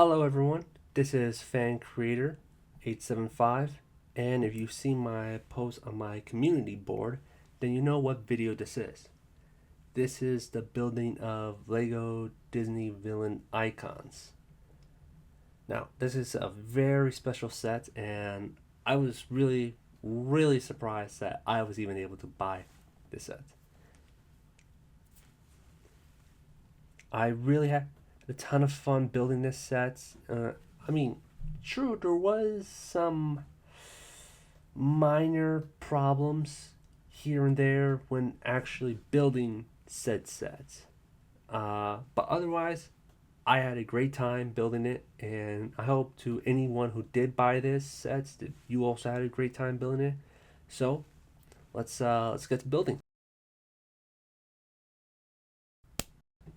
Hello everyone, this is Fan Creator 875, and if you've seen my post on my community board, then you know what video this is. This is the building of Lego Disney villain icons. Now, this is a very special set, and I was really surprised that I was even able to buy this set. I really had a ton of fun building this set. I mean, true, there was some minor problems here and there when actually building said sets. But otherwise, I had a great time building it, and I hope to anyone who did buy this sets that you also had a great time building it. So let's get to building.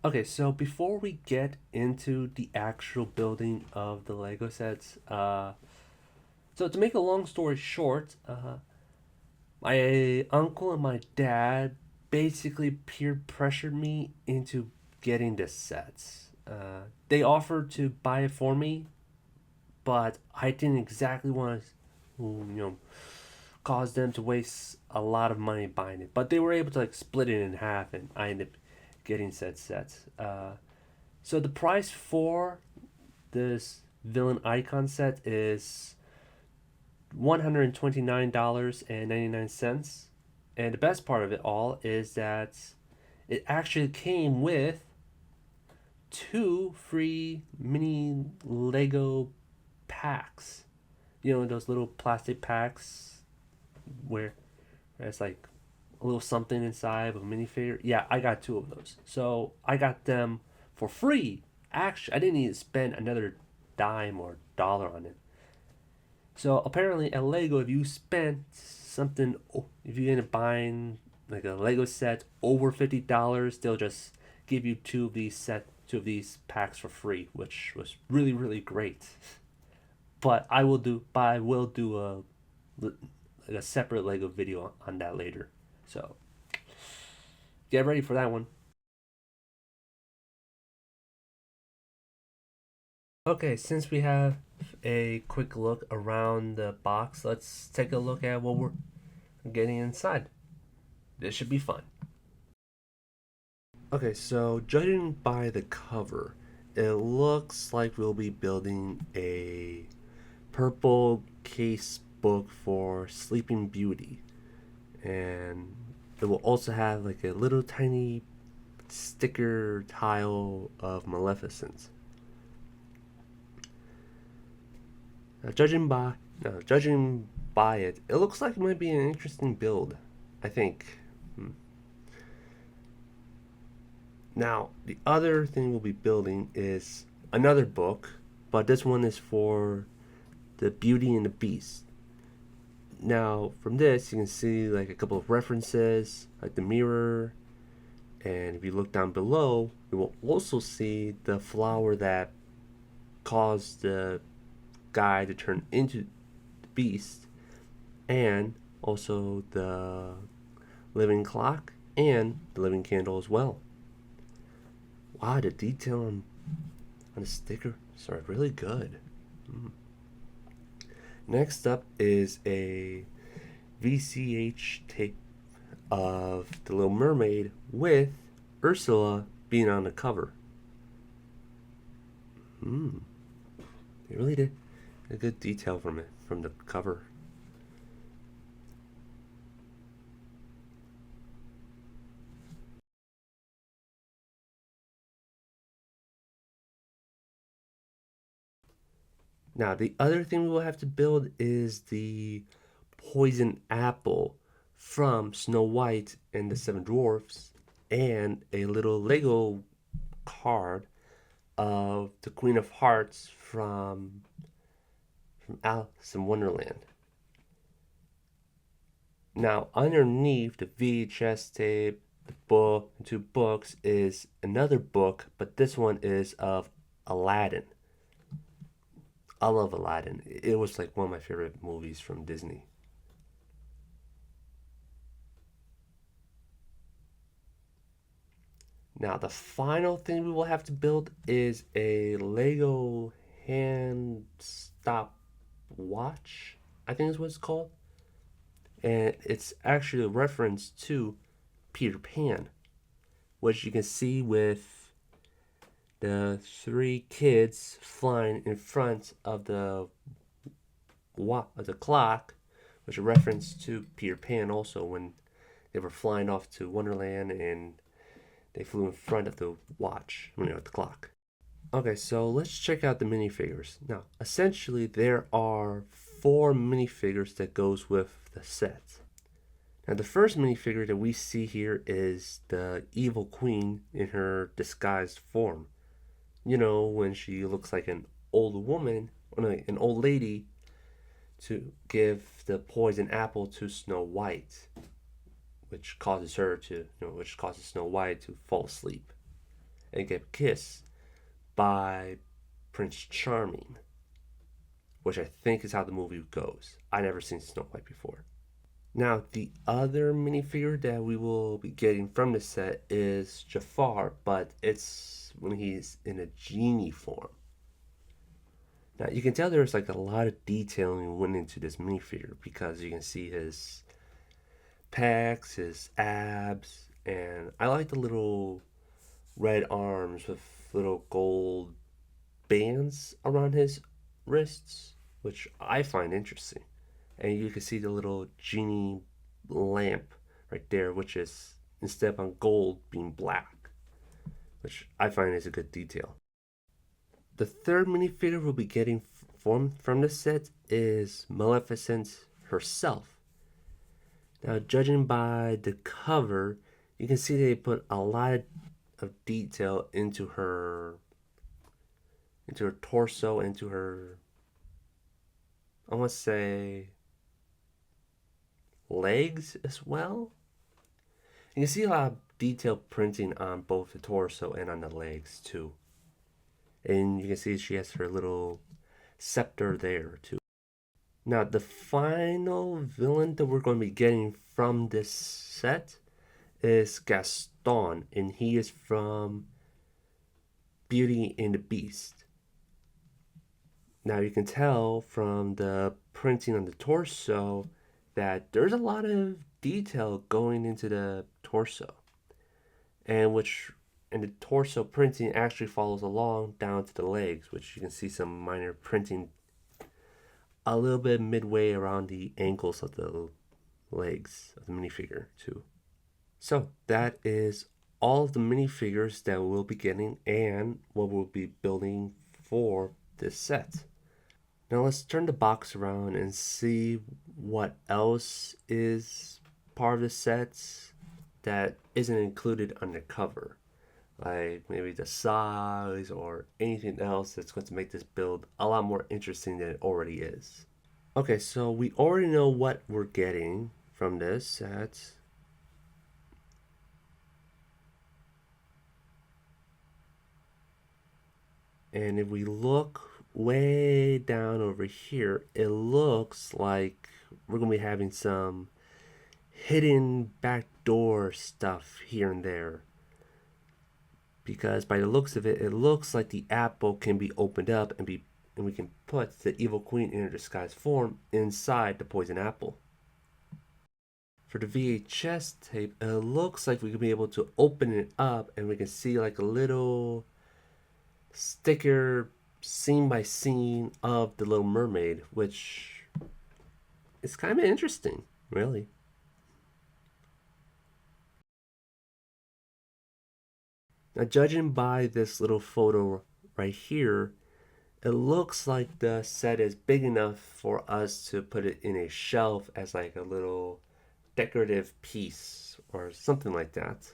Okay, so before we get into the actual building of the Lego sets, so to make a long story short, my uncle and my dad basically peer pressured me into getting the sets. They offered to buy it for me, but I didn't exactly want to, cause them to waste a lot of money buying it. But they were able to like split it in half, and I ended up getting said sets. So the price for this villain icon set is $129.99. And the best part of it all is that it actually came with two free mini Lego packs. You know, those little plastic packs where it's like a little something inside of a minifigure. Yeah, I got two of those. So I got them for free. Actually, I didn't even spend another dime or dollar on it. So apparently at Lego, if you spend something, if you end up buying like a Lego set over $50, they'll just give you two of these packs for free, which was really great. I will do a separate Lego video on that later. So get ready for that one. Okay, since we have a quick look around the box, let's take a look at what we're getting inside. This should be fun. Okay, so judging by the cover, it looks like we'll be building a purple case book for Sleeping Beauty. And it will also have like a little tiny sticker tile of Maleficent. Now, judging by it, it looks like it might be an interesting build. I think. Now, the other thing we'll be building is another book, but this one is for the Beauty and the Beast. Now, from this, you can see like a couple of references, like the mirror, and if you look down below, you will also see the flower that caused the guy to turn into the beast, and also the living clock and the living candle as well. Wow, the detail on the sticker are really good. Next up is a VCH tape of The Little Mermaid with Ursula being on the cover. They really did a good detail from the cover. Now, the other thing we will have to build is the poison apple from Snow White and the Seven Dwarfs, and a little Lego card of the Queen of Hearts from Alice in Wonderland. Now, underneath the VHS tape, the book, two books, is another book, but this one is of Aladdin. I love Aladdin. It was like one of my favorite movies from Disney. Now, the final thing we will have to build is a Lego hand stop watch, I think is what it's called. And it's actually a reference to Peter Pan, which you can see with the three kids flying in front of the clock, which is a reference to Peter Pan also when they were flying off to Wonderland and they flew in front of the watch, the clock. Okay, so let's check out the minifigures. Now, essentially, there are 4 minifigures that goes with the set. Now, the first minifigure that we see here is the evil queen in her disguised form. When she looks like an old woman, or no, an old lady, to give the poison apple to Snow White, which causes Snow White to fall asleep and get kissed by Prince Charming, which I think is how the movie goes. I never seen Snow White before. Now, the other minifigure that we will be getting from the set is Jafar, but it's when he's in a genie form. Now, you can tell there's like a lot of detailing went into this minifigure because you can see his pecs, his abs, and I like the little red arms with little gold bands around his wrists, which I find interesting. And you can see the little genie lamp right there, which is instead of gold being black, which I find is a good detail. The third minifigure we'll be getting from the set is Maleficent herself. Now, judging by the cover, you can see they put a lot of detail into her torso, into her, I want to say, legs as well. You can see a lot of detail printing on both the torso and on the legs too. And you can see she has her little scepter there too. Now, the final villain that we're going to be getting from this set is Gaston, and he is from Beauty and the Beast. Now, you can tell from the printing on the torso that there's a lot of detail going into the torso, and the torso printing actually follows along down to the legs, which you can see some minor printing a little bit midway around the ankles of the legs of the minifigure too. So that is all of the minifigures that we'll be getting and what we'll be building for this set. Now let's turn the box around and see what else is part of the sets that isn't included on the cover. Like maybe the size or anything else that's going to make this build a lot more interesting than it already is. Okay, so we already know what we're getting from this set. And if we look way down over here, it looks like we're going to be having some hidden backdoor stuff here and there. Because by the looks of it, it looks like the apple can be opened up and we can put the evil queen in her disguised form inside the poison apple. For the VHS tape, it looks like we could be able to open it up and we can see like a little sticker scene by scene of the Little Mermaid, which is kind of interesting, really. Now, judging by this little photo right here, it looks like the set is big enough for us to put it in a shelf as like a little decorative piece or something like that.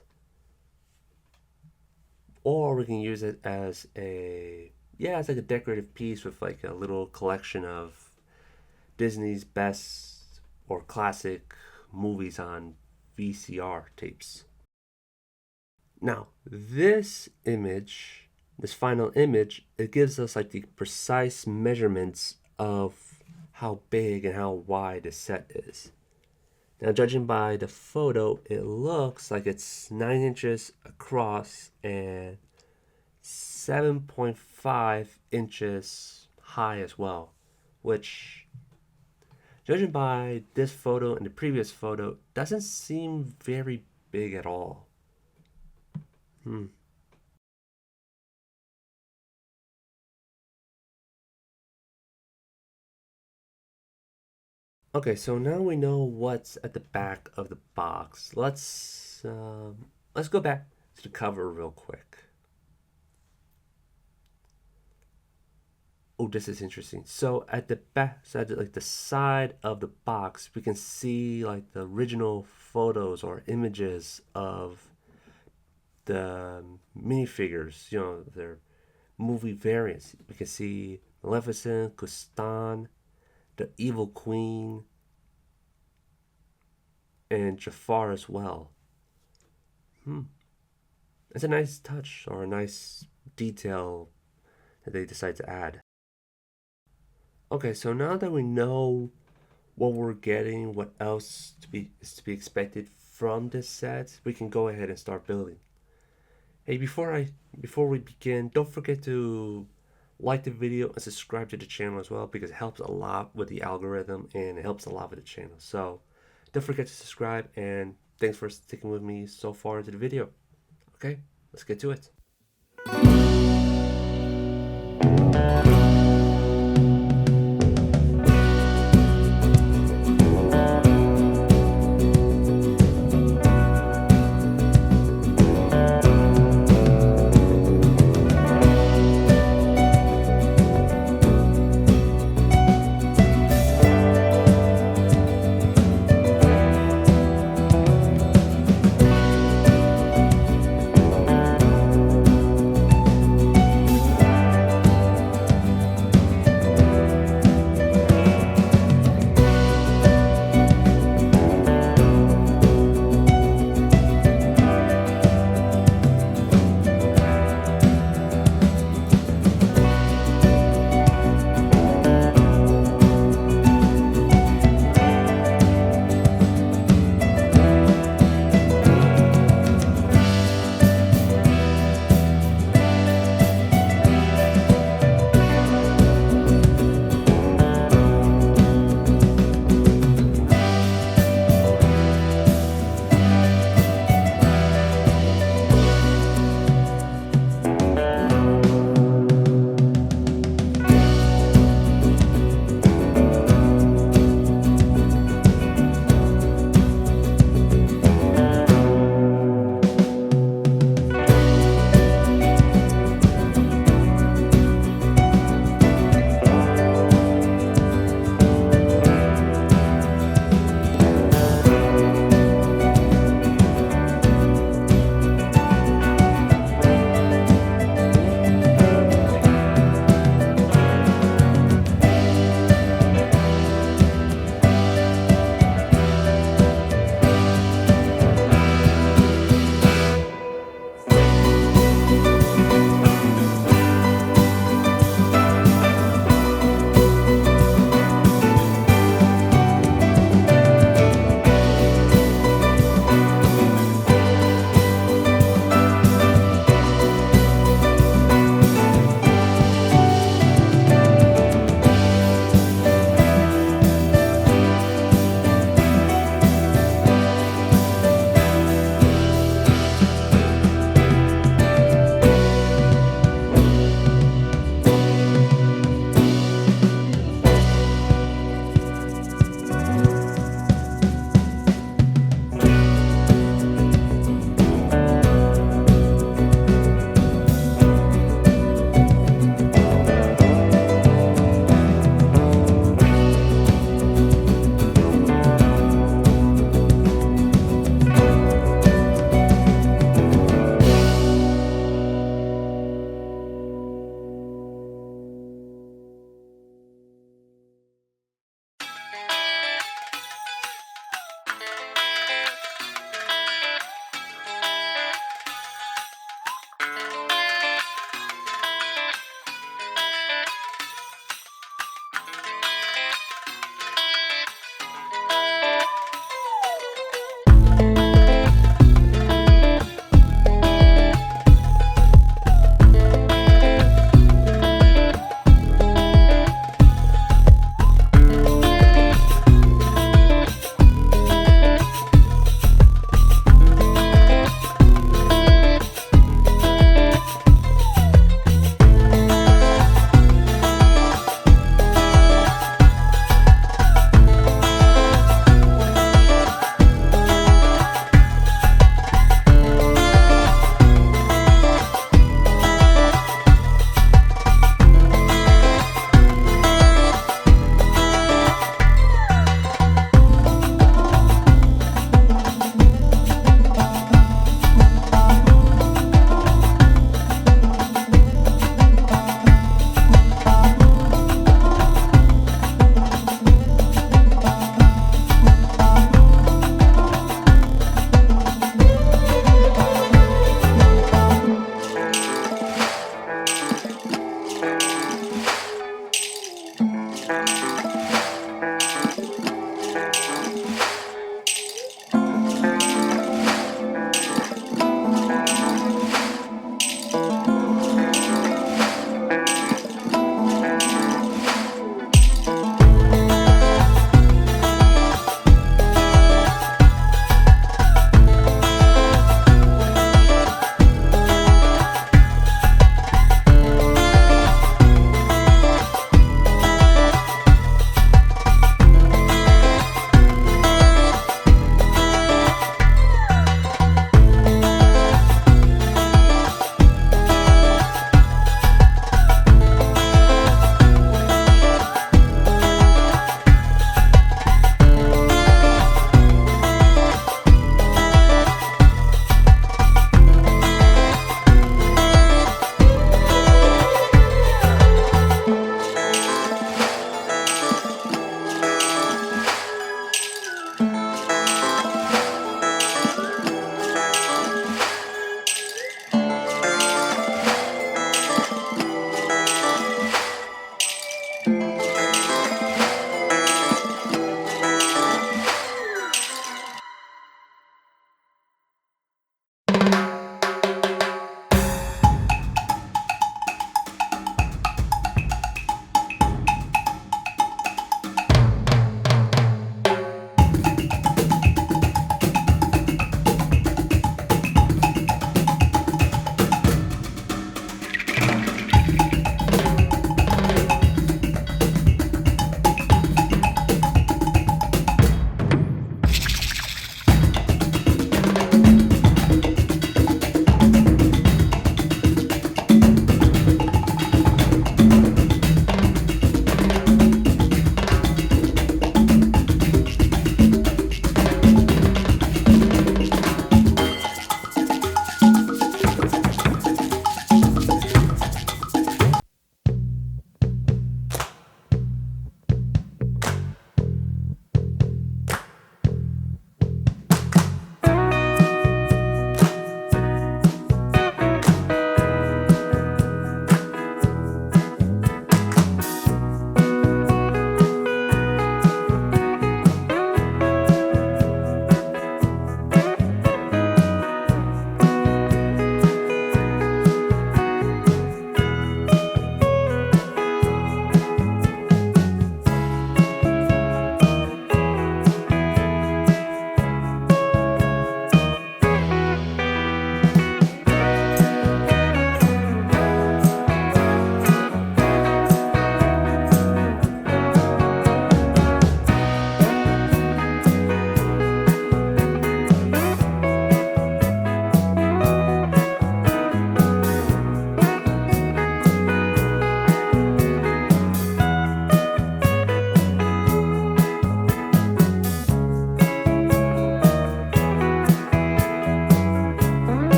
Or we can use it as it's like a decorative piece with like a little collection of Disney's best or classic movies on VCR tapes. Now, this final image, it gives us like the precise measurements of how big and how wide the set is. Now, judging by the photo, it looks like it's 9 inches across and 7.5 inches high as well, which, judging by this photo and the previous photo, doesn't seem very big at all. Hmm. Okay, so now we know what's at the back of the box. Let's go back to the cover real quick. Oh, this is interesting. So at the back side, like the side of the box, we can see like the original photos or images of the minifigures. You know, their movie variants. We can see Maleficent, Kustan, the Evil Queen, and Jafar as well. Hmm. It's a nice touch or a nice detail that they decide to add. Okay, so now that we know what we're getting, what else is to be expected from this set, we can go ahead and start building. Hey, before we begin, don't forget to like the video and subscribe to the channel as well because it helps a lot with the algorithm and it helps a lot with the channel. So don't forget to subscribe and thanks for sticking with me so far into the video. Okay, let's get to it.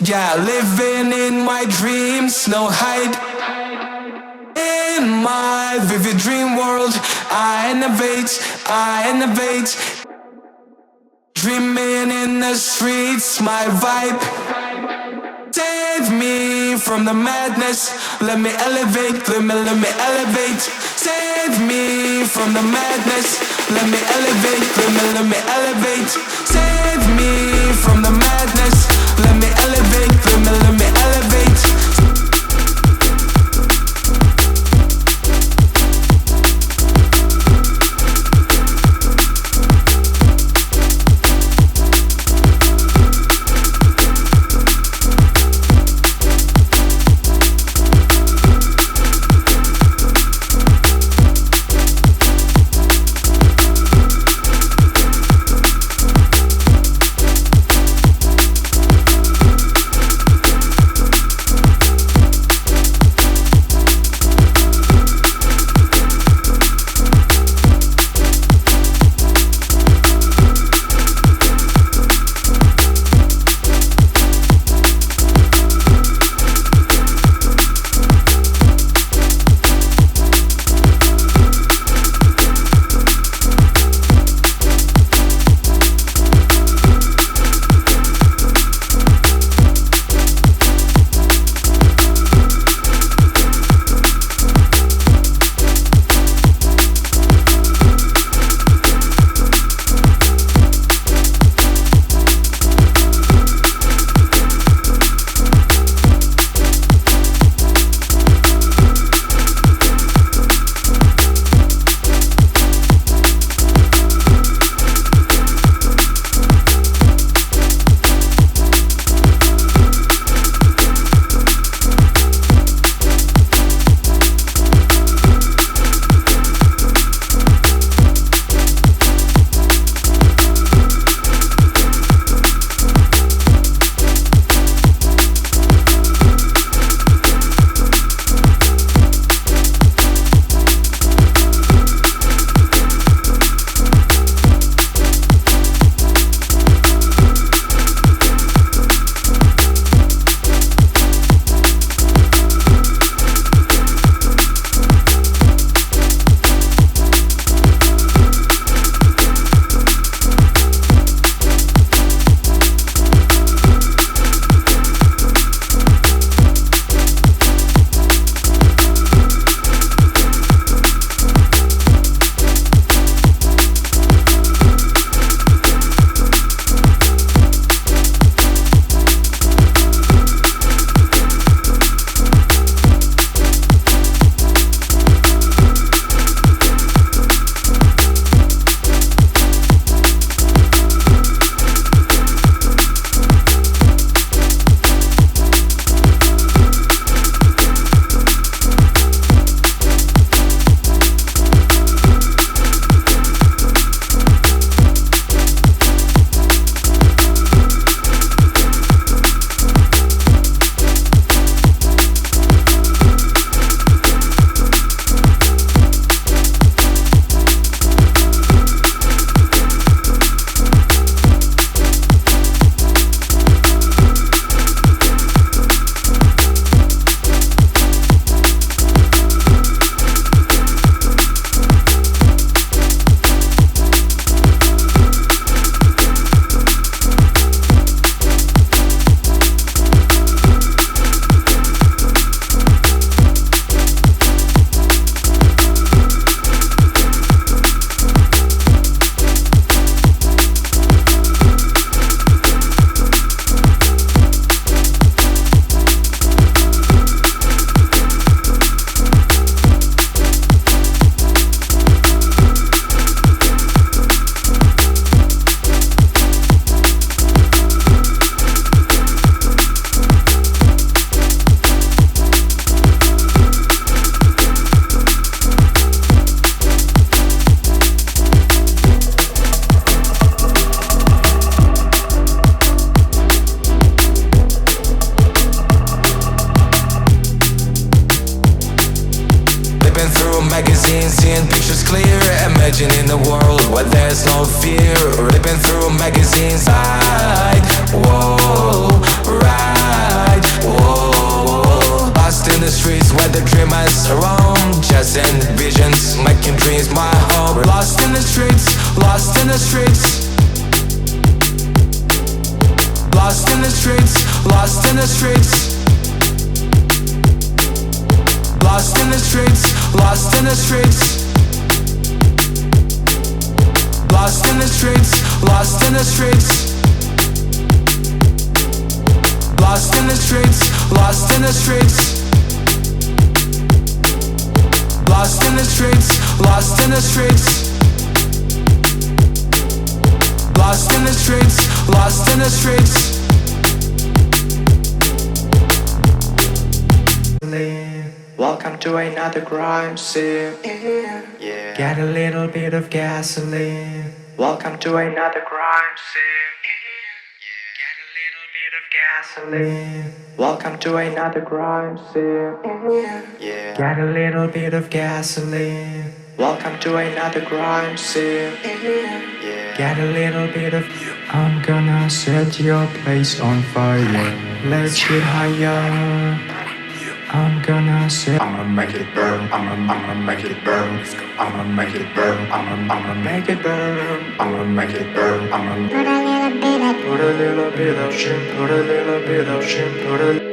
Yeah, living in my dreams, no hide. In my vivid dream world, I innovate. Dreaming in the streets, my vibe. Save me from the madness, let me elevate, let me elevate. Save me from the madness, let me elevate, let me elevate. Save me from the madness, let me elevate, let me elevate. magazines, seeing pictures clear, imagining a world where there's no fear. Ripping through magazines, right, whoa, right, whoa. Lost in the streets where the dreamers roam, chasing visions, making dreams my home. Lost in the streets, lost in the streets. Lost in the streets, lost in the streets. Lost in the streets, lost in the streets. Lost in the streets, lost in the streets. Lost in the streets, lost in the streets. Lost in the streets, lost in the streets. Lost in the streets, lost in the streets. Welcome to another crime scene. Yeah. Get a little bit of gasoline. Welcome to another crime scene. Yeah. Get a little bit of gasoline. Welcome to another crime scene. Yeah. Get a little bit of gasoline. Welcome to another crime scene. Yeah. Get a little bit of. I'm gonna set your place on fire. Let's get higher. I'm gonna set. I'ma make it burn. I'ma make it burn. I'ma make it burn. I'ma make it burn. I'ma make it burn. I'ma put a little bit of shit. Put a little bit of shit. Put a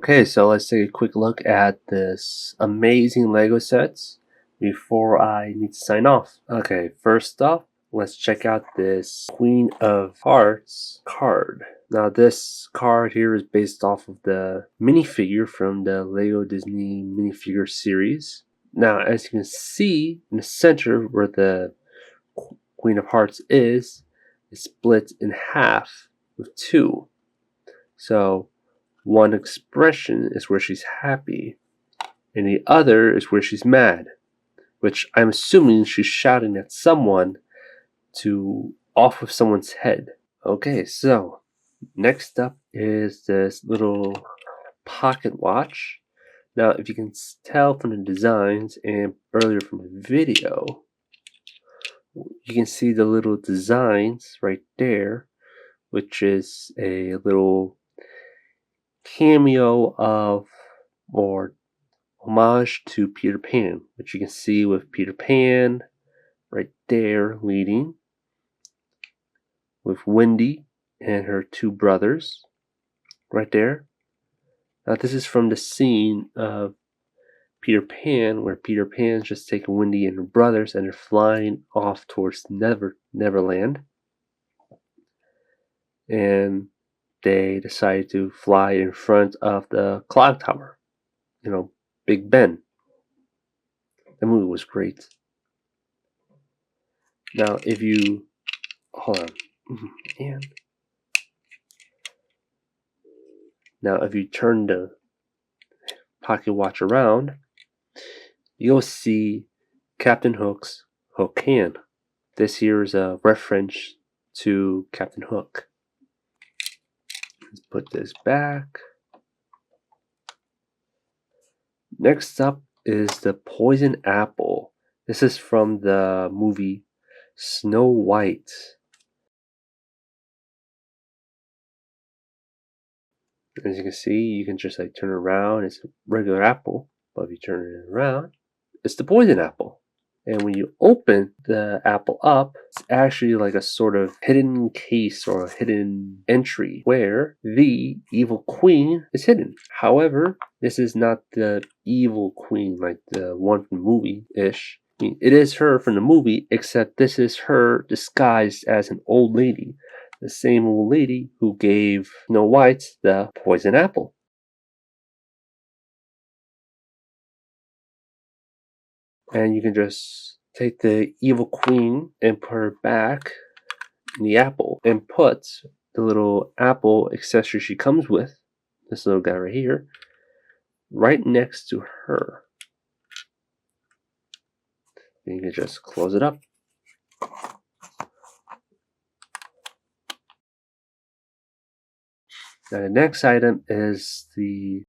Okay, so let's take a quick look at this amazing Lego sets before I need to sign off. Okay, first off, let's check out this Queen of Hearts card. Now this card here is based off of the minifigure from the Lego Disney minifigure series. Now as you can see in the center where the Queen of Hearts is, it's split in half with two. So one expression is where she's happy, and the other is where she's mad, which I'm assuming she's shouting at someone to off of someone's head. Okay, so next up is this little pocket watch. Now, if you can tell from the designs and earlier from the video, you can see the little designs right there, which is a little cameo of or homage to Peter Pan, which you can see with Peter Pan right there leading, with Wendy and her two brothers right there. Now this is from the scene of Peter Pan where Peter Pan's just taking Wendy and her brothers and they're flying off towards Neverland. And they decide to fly in front of the clock tower. Big Ben. The movie was great. Now if you hold on. Man. Now if you turn the pocket watch around, you'll see Captain Hook's hook hand. This here is a reference to Captain Hook. Let's put this back. Next up is the poison apple. This is from the movie Snow White. As you can see, you can just turn it around. It's a regular apple, but if you turn it around, it's the poison apple. And when you open the apple up, it's actually like a sort of hidden case or a hidden entry where the evil queen is hidden. However, this is not the evil queen like the one from the movie-ish. I mean, it is her from the movie, except this is her disguised as an old lady. The same old lady who gave Snow White the poison apple. And you can just take the evil queen and put her back in the apple and put the little apple accessory she comes with, this little guy right here, right next to her. And you can just close it up. Now the next item is the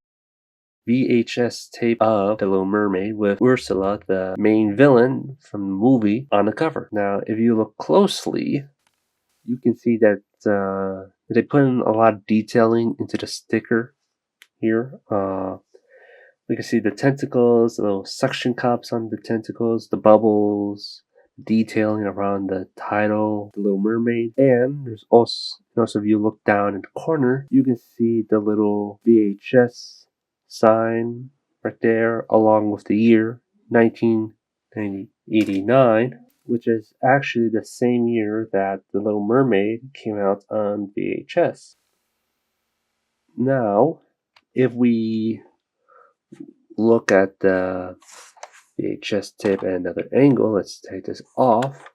VHS tape of The Little Mermaid with Ursula, the main villain from the movie, on the cover. Now, if you look closely, you can see that they put in a lot of detailing into the sticker here. We can see the tentacles, the little suction cups on the tentacles, the bubbles, detailing around the title, The Little Mermaid. And there's also if you look down in the corner, you can see the little VHS sign right there, along with the year 1989, which is actually the same year that The Little Mermaid came out on VHS. Now, if we look at the VHS tape at another angle, let's take this off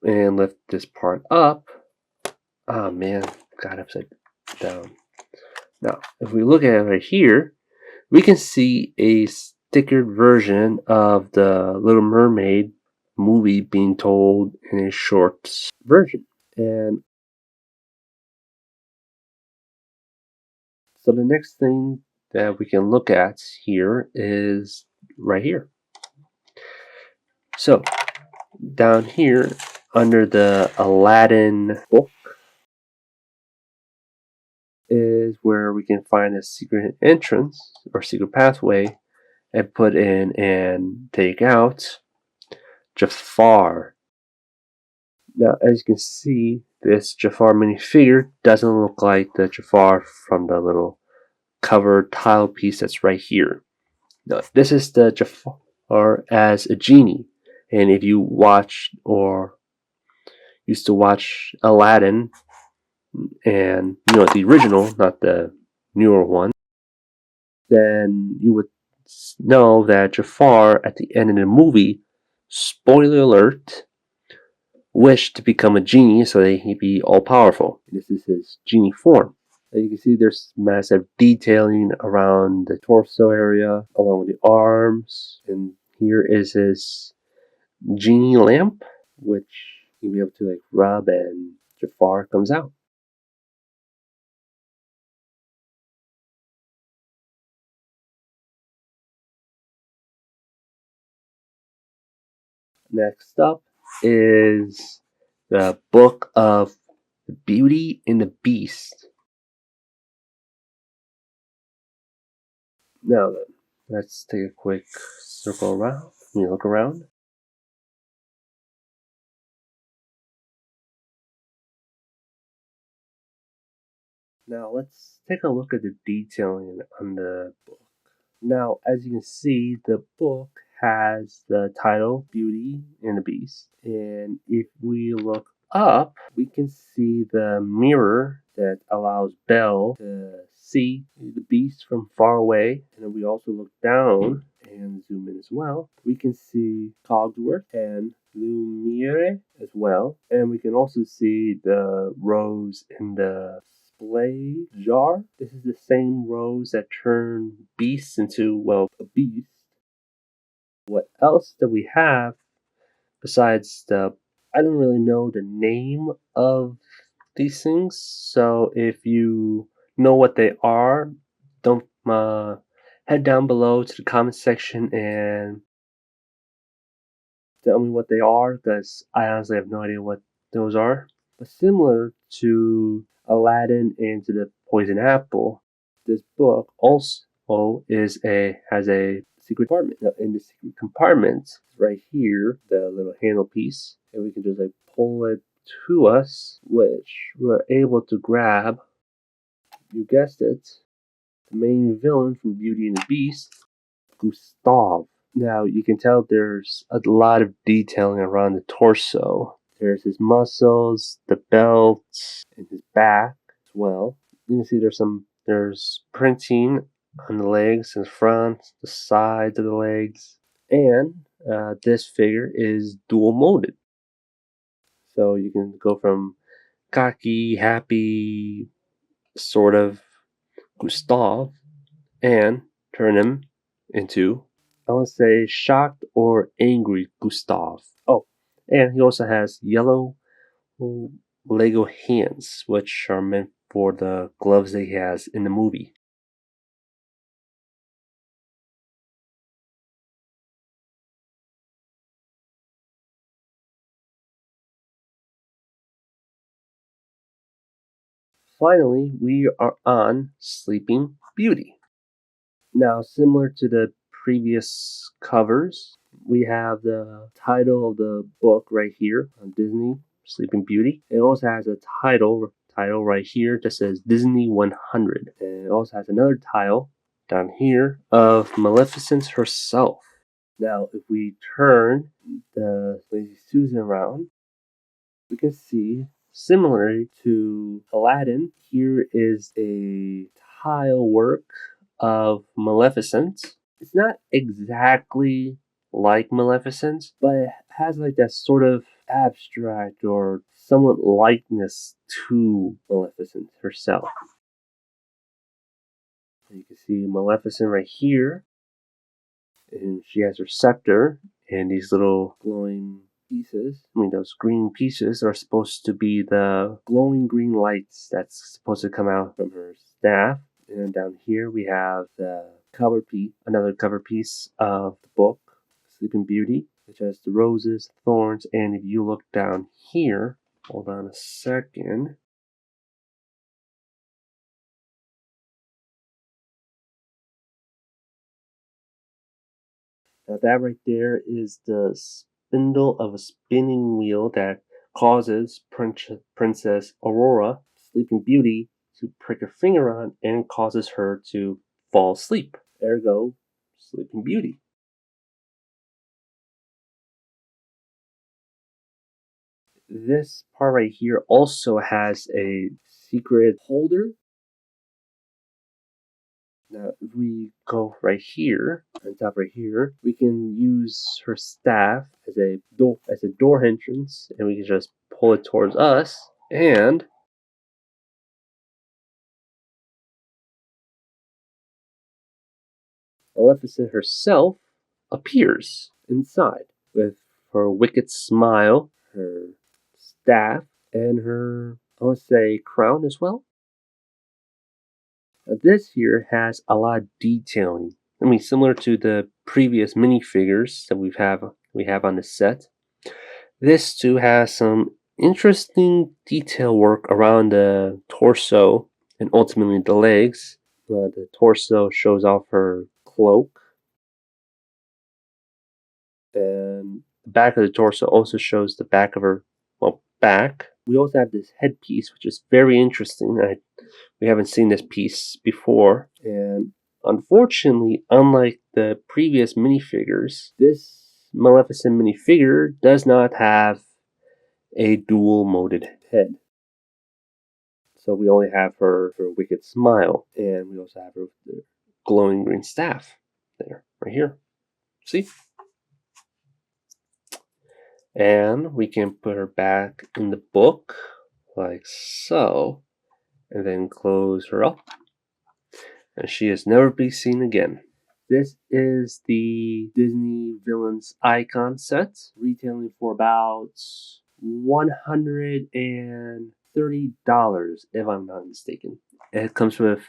and lift this part up. Oh man, got upside down. Now, if we look at it right here, we can see a stickered version of the Little Mermaid movie being told in a short version. And so the next thing that we can look at here is right here. So down here under the Aladdin book is where we can find a secret entrance or secret pathway and put in and take out Jafar. Now, as you can see, this Jafar minifigure doesn't look like the Jafar from the little cover tile piece that's right here. No, this is the Jafar as a genie. And if you watch or used to watch Aladdin and the original, not the newer one, then you would know that Jafar at the end of the movie, spoiler alert, wished to become a genie so that he'd be all powerful. This is his genie form. As you can see, there's massive detailing around the torso area, along with the arms. And here is his genie lamp, which you'll be able to rub, and Jafar comes out. Next up is the Book of Beauty and the Beast. Now then, let's take a quick circle around. Let me look around. Now let's take a look at the detailing on the book. Now, as you can see, the book has the title Beauty and the Beast. And if we look up, we can see the mirror that allows Belle to see the beast from far away. And then we also look down and zoom in as well. We can see Cogsworth and Lumiere as well. And we can also see the rose in the display jar. This is the same rose that turned beasts into, well, a beast. What else do we have besides the, I don't really know the name of these things, so if you know what they are, don't head down below to the comment section and tell me what they are, because I honestly have no idea what those are. But similar to Aladdin and to the Poison Apple, this book also has a secret compartment. Now, in the secret compartment, right here, the little handle piece, and we can just pull it to us, which we're able to grab. You guessed it, the main villain from Beauty and the Beast, Gustav. Now you can tell there's a lot of detailing around the torso. There's his muscles, the belt, and his back as well. You can see there's printing on the legs in front, the sides of the legs, and this figure is dual molded. So you can go from cocky, happy, sort of Gustav, and turn him into, I want to say, shocked or angry Gustav. Oh, and he also has yellow Lego hands, which are meant for the gloves that he has in the movie. Finally, we are on Sleeping Beauty. Now, similar to the previous covers, we have the title of the book right here on Disney Sleeping Beauty. It also has a title right here that says Disney 100. And it also has another title down here of Maleficent herself. Now, if we turn the Lazy Susan around, we can see, similarly to Aladdin, here is a tile work of Maleficent. It's not exactly like Maleficent, but it has that sort of abstract or somewhat likeness to Maleficent herself. You can see Maleficent right here, and she has her scepter and these little glowing pieces. I mean, those green pieces are supposed to be the glowing green lights that's supposed to come out from her staff. And down here we have the cover piece, another cover piece of the book, Sleeping Beauty, which has the roses, thorns, and if you look down here, hold on a second. Now that right there is the spindle of a spinning wheel that causes Princess Aurora, Sleeping Beauty, to prick her finger on and causes her to fall asleep. Ergo, Sleeping Beauty. This part right here also has a secret holder. Now, if we go right here, on top right here, we can use her staff as a door entrance, and we can just pull it towards us, and Maleficent herself appears inside with her wicked smile, her staff, and her, I would say, crown as well. Now, this here has a lot of detailing. I mean, similar to the previous minifigures that we have on the set. This too has some interesting detail work around the torso and ultimately the legs. The torso shows off her cloak, and the back of the torso also shows the back of her back. We also have this headpiece, which is very interesting. We haven't seen this piece before, and unfortunately, unlike the previous minifigures, this Maleficent minifigure does not have a dual moded head. So we only have her wicked smile, and we also have her glowing green staff there, right here. See? And we can put her back in the book, like so, and then close her up. And she is never be seen again. This is the Disney Villains Icon set, retailing for about $130, if I'm not mistaken. It comes with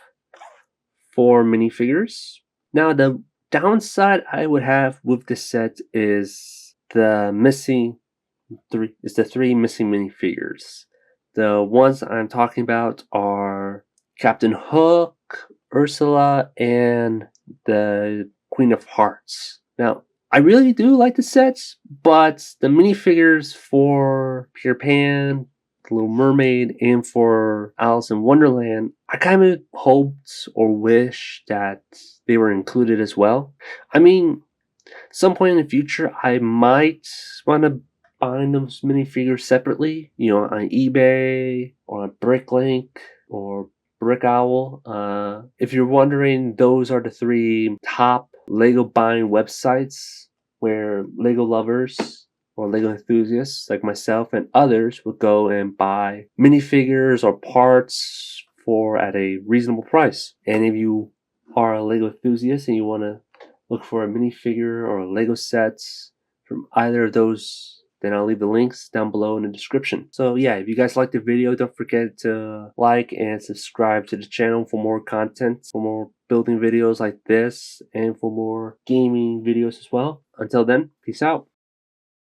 4 minifigures. Now, the downside I would have with this set is the three missing minifigures. The ones I'm talking about are Captain Hook, Ursula, and the Queen of Hearts. Now, I really do like the sets, but the minifigures for Peter Pan, the Little Mermaid, and for Alice in Wonderland, I kind of hoped or wished that they were included as well. I mean, some point in the future, I might want to buying those minifigures separately, on eBay or on Bricklink or Brick Owl. If you're wondering, those are the 3 top Lego buying websites where Lego lovers or Lego enthusiasts like myself and others would go and buy minifigures or parts at a reasonable price. And if you are a Lego enthusiast and you want to look for a minifigure or a Lego sets from either of those, then I'll leave the links down below in the description. So yeah, if you guys liked the video, don't forget to like and subscribe to the channel for more content, for more building videos like this, and for more gaming videos as well. Until then, peace out.